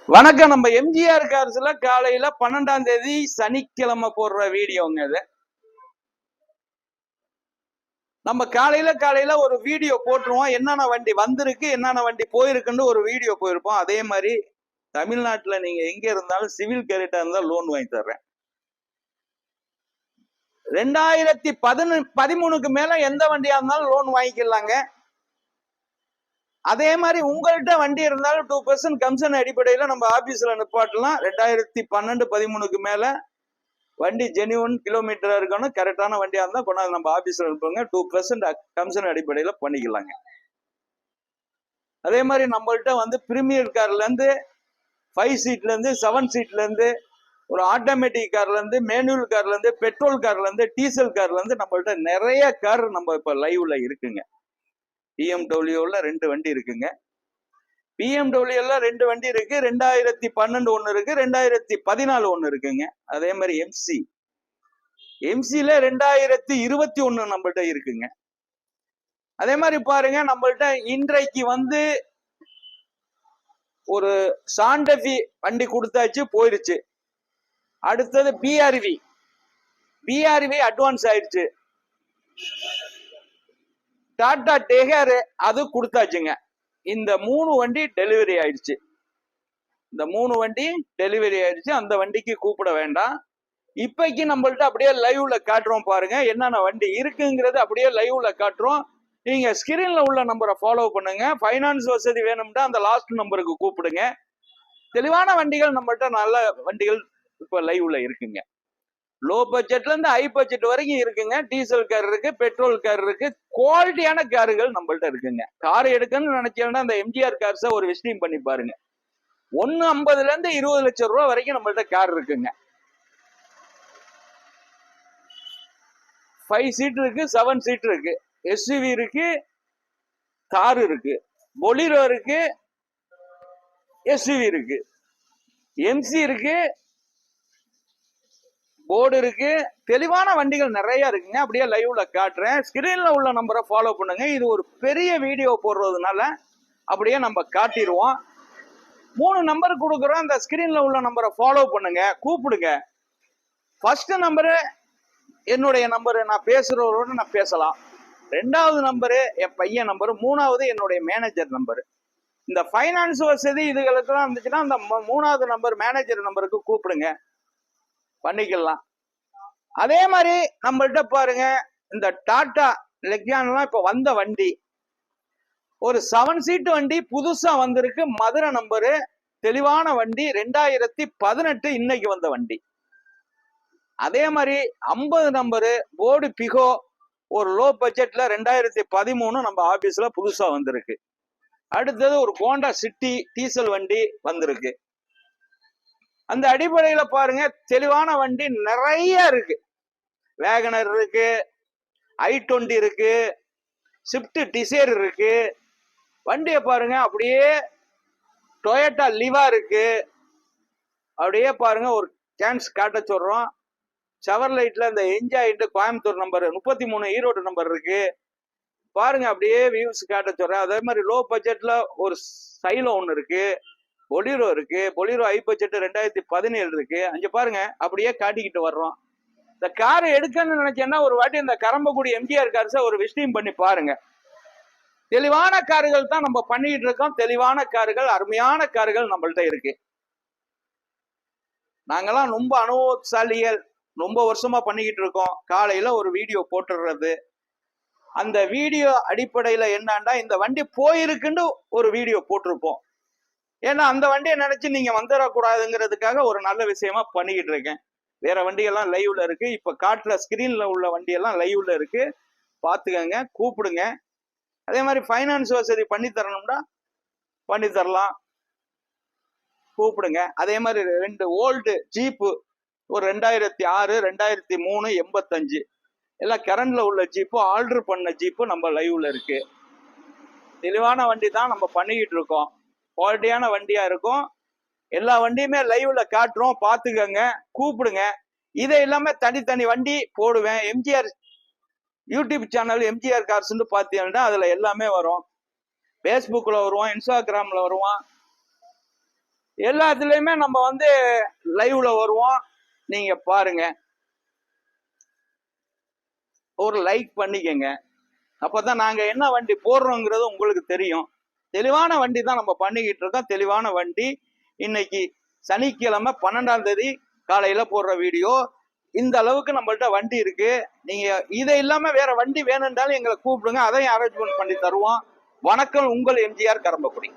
வணக்கம். நம்ம எம்ஜிஆர் கார்ஸ்ல காலையில 12ஆம் தேதி சனிக்கிழமை போடுற வீடியோங்க இது. நம்ம காலையில ஒரு வீடியோ போட்டுருவோம். என்னென்ன வண்டி வந்திருக்கு, என்னென்ன வண்டி போயிருக்குன்னு ஒரு வீடியோ போயிருப்போம். அதே மாதிரி தமிழ்நாட்டுல நீங்க எங்க இருந்தாலும் சிவில் கேரட்டா இருந்தா லோன் வாங்கி தர்றேன். 2013க்கு மேல எந்த வண்டியா இருந்தாலும் லோன் வாங்கிக்கலாங்க. அதே மாதிரி உங்கள்கிட்ட வண்டி இருந்தாலும் 2% கமிஷன் அடிப்படையில நம்ம ஆபீஸ்ல நிப்பாட்டலாம். 2012-13க்கு மேல வண்டி ஜெனியூன் கிலோமீட்டரா இருக்கணும், கரெக்டான வண்டியா இருந்தா கொண்டாந்து நம்ம ஆபீஸ்ல இருப்போங்க. 2% கமிஷன் அடிப்படையில பண்ணிக்கலாங்க. அதே மாதிரி நம்மள்கிட்ட வந்து பிரீமியர் கார்ல இருந்து 5 சீட்ல இருந்து 7 சீட்ல இருந்து ஒரு ஆட்டோமேட்டிக் கார்ல இருந்து மேனுவல் கார்ல இருந்து பெட்ரோல் கார்ல இருந்து டீசல் கார்ல இருந்து நம்மள்கிட்ட நிறைய கார் நம்ம இப்ப லைவ்ல இருக்குங்க. பிஎம்டபிள்யூல 2 வண்டி இருக்குங்க. பிஎம்டபிள்யூல 2 வண்டி இருக்கு. 2012 ஒன்னு இருக்கு, 2014 ஒன்னு இருக்குங்க. அதே மாதிரி எம்சில 2021 நம்மள்கிட்ட இருக்குங்க. அதே மாதிரி பாருங்க, நம்மள்கிட்ட இன்றைக்கு வந்து ஒரு சாண்டபி வண்டி கொடுத்தாச்சு, போயிருச்சு. அடுத்தது பிஆர்வி அட்வான்ஸ் ஆயிடுச்சு. டாடா டெகர் அது கொடுத்தாச்சுங்க. இந்த 3 வண்டி டெலிவரி ஆயிடுச்சு. அந்த வண்டிக்கு கூப்பிட வேண்டாம். இப்பைக்கு நம்மள்ட்ட அப்படியே லைவ்ல காட்டுறோம் பாருங்க. என்னென்ன வண்டி இருக்குங்கிறது அப்படியே லைவ்ல காட்டுறோம். நீங்க ஸ்கிரீன்ல உள்ள நம்பரை ஃபாலோ பண்ணுங்க. ஃபைனான்ஸ் வசதி வேணும்னா அந்த லாஸ்ட் நம்பருக்கு கூப்பிடுங்க. தெளிவான வண்டிகள் நம்மள்ட்ட, நல்ல வண்டிகள் இப்ப லைவ்ல இருக்குங்க. லோ பட்ஜெட்ல இருந்து ஹை பட்ஜெட் வரைக்கும் இருக்குங்க. டீசல் கார் இருக்கு, பெட்ரோல் கார் இருக்கு, குவாலிட்டியான கார்கள் நம்மள்ட்ட இருக்குங்க. கார் எடுக்கணும்னு நினைச்சீங்கன்னா அந்த எம்ஜிஆர் கார்ஸை ஒரு விசிட்டிங் பண்ணி பாருங்க. 1.50 இருந்து 20 லட்சம் ரூபாய் வரைக்கும் நம்மள்ட்ட கார் இருக்குங்க. 5 சீட் இருக்கு, 7 சீட் இருக்கு, எஸ்யூவி இருக்கு, கார் இருக்கு, பொலிரோ இருக்கு, எஸ்யூவி இருக்கு, எம்சி இருக்கு, போர்டு இருக்கு. தெளிவான வண்டிகள் நிறைய இருக்குங்க. அப்படியே லைவ்ல காட்டுறேன். ஸ்கிரீன்ல உள்ள நம்பரை ஃபாலோ பண்ணுங்க. இது ஒரு பெரிய வீடியோ போடுறதுனால அப்படியே நம்ம காட்டிடுவோம். 3 நம்பர் கொடுக்குறோம். அந்த ஸ்கிரீன்ல உள்ள நம்பரை ஃபாலோ பண்ணுங்க, கூப்பிடுங்க. ஃபர்ஸ்ட் நம்பரு என்னுடைய நம்பரு, நான் பேசுறவரோட நான் பேசலாம். 2வது நம்பரு என் பையன் நம்பரு, 3வது என்னுடைய மேனேஜர் நம்பரு. இந்த ஃபைனான்ஸ் வசதி இதுகளுக்கெல்லாம் இருந்துச்சுன்னா அந்த 3வது நம்பர் மேனேஜர் நம்பருக்கு கூப்பிடுங்க, பண்ணிக்கலாம். அதே மாதிரி நம்மள்ட்ட பாருங்க, இந்த டாடா லெக்யான்லாம் இப்ப வந்த வண்டி, ஒரு 7 சீட் வண்டி புதுசா வந்திருக்கு, மதுரை நம்பரு, தெளிவான வண்டி, 2018 இன்னைக்கு வந்த வண்டி. அதே மாதிரி 50 நம்பரு போர்டு பிகோ, ஒரு லோ பட்ஜெட்ல 2013 நம்ம ஆபீஸ்ல புதுசா வந்திருக்கு. அடுத்தது ஒரு ஹோண்டா சிட்டி டீசல் வண்டி வந்திருக்கு. அந்த அடிப்படையில பாருங்க, தெளிவான வண்டி நிறைய இருக்கு. வேகனர் இருக்கு, i20 இருக்கு, ஸ்விஃப்ட் டிசைர் இருக்கு. வண்டியை பாருங்க, அப்படியே டொயோட்டா லிவா இருக்கு. அப்படியே பாருங்க, ஒரு சான்ஸ் காட்ட சொல்றோம். செவர்லைட்ல இந்த என்ஜாய்ட்டு கோயம்புத்தூர் நம்பர் 33 ஈரோடு நம்பர் இருக்கு. பாருங்க, அப்படியே வியூஸ் காட்ட சொல்றேன். அதே மாதிரி லோ பட்ஜெட்ல ஒரு சைலோ ஒன்று இருக்கு, பொலிரோ இருக்கு. பொலிரோ ஹை பட்ஜெட் 2017 இருக்கு. அங்க பாருங்க, அப்படியே காட்டிக்கிட்டு வர்றோம். இந்த காரை எடுக்கணும்னு நினைச்சேன்னா ஒரு வாட்டி இந்த கரம்பக்குடி எம்ஜிஆர் கார்ஸை ஒரு விசிட்டிங் பண்ணி பாருங்க. தெளிவான கார்கள் தான் நம்ம பண்ணிட்டு இருக்கோம். தெளிவான கார்கள், அருமையான கார்கள் நம்மள்ட்ட இருக்கு. நாங்கெல்லாம் ரொம்ப அனுபவசாலிகள், ரொம்ப வருஷமா பண்ணிக்கிட்டு இருக்கோம். காலையில ஒரு வீடியோ போட்டுடுறது. அந்த வீடியோ அடிப்படையில என்னன்னா, இந்த வண்டி போயிருக்குன்னு ஒரு வீடியோ போட்டிருப்போம். ஏன்னா அந்த வண்டியை நினைச்சு நீங்க வந்துடக்கூடாதுங்கிறதுக்காக ஒரு நல்ல விஷயமா பண்ணிக்கிட்டு இருக்கேன். வேற வண்டியெல்லாம் லைவ்ல இருக்கு. இப்ப காட்டுற ஸ்கிரீன்ல உள்ள வண்டியெல்லாம் லைவ்ல இருக்கு, பாத்துக்கங்க, கூப்பிடுங்க. அதே மாதிரி ஃபைனான்ஸ் வசதி பண்ணி தரணும்னா பண்ணி தரலாம், கூப்பிடுங்க. அதே மாதிரி 2 ஓல்டு ஜீப்பு, ஒரு 2006 2003 85 எல்லாம் கரண்ட்ல உள்ள ஜீப்பு, ஆல்டர் பண்ண ஜீப்பு நம்ம லைவ்ல இருக்கு. தெளிவான வண்டி தான் நம்ம பண்ணிக்கிட்டு இருக்கோம். குவாலிட்டியான வண்டியா இருக்கும். எல்லா வண்டியுமே லைவ்ல காட்டுறோம், பாத்துக்கங்க, கூப்பிடுங்க. இதை இல்லாம தனித்தனி வண்டி போடுவேன். எம்ஜிஆர் யூடியூப் சேனல் எம்ஜிஆர் கார்ஸ்ன்னு பாத்தீங்கன்னா அதுல எல்லாமே வரும். பேஸ்புக்ல வருவான், இன்ஸ்டாகிராம்ல வருவான், எல்லாத்துலயுமே நம்ம வந்து லைவ்ல வருவோம். நீங்க பாருங்க, ஒரு லைக் பண்ணிக்கங்க. அப்பதான் நாங்க என்ன வண்டி போடுறோங்கிறது உங்களுக்கு தெரியும். தெளிவான வண்டி தான் நம்ம பண்ணிக்கிட்டு இருக்கோம். தெளிவான வண்டி. இன்னைக்கு சனிக்கிழமை 12ஆம் தேதி காலையில போடுற வீடியோ. இந்த அளவுக்கு நம்மள்ட்ட வண்டி இருக்கு. நீங்க இதை இல்லாம வேற வண்டி வேணும்னாலும் எங்களை கூப்பிடுங்க, அதையும் அரேஞ்ச்மெண்ட் பண்ணி தருவோம். வணக்கம், உங்கள் எம்ஜிஆர் கரம்பக்குடி.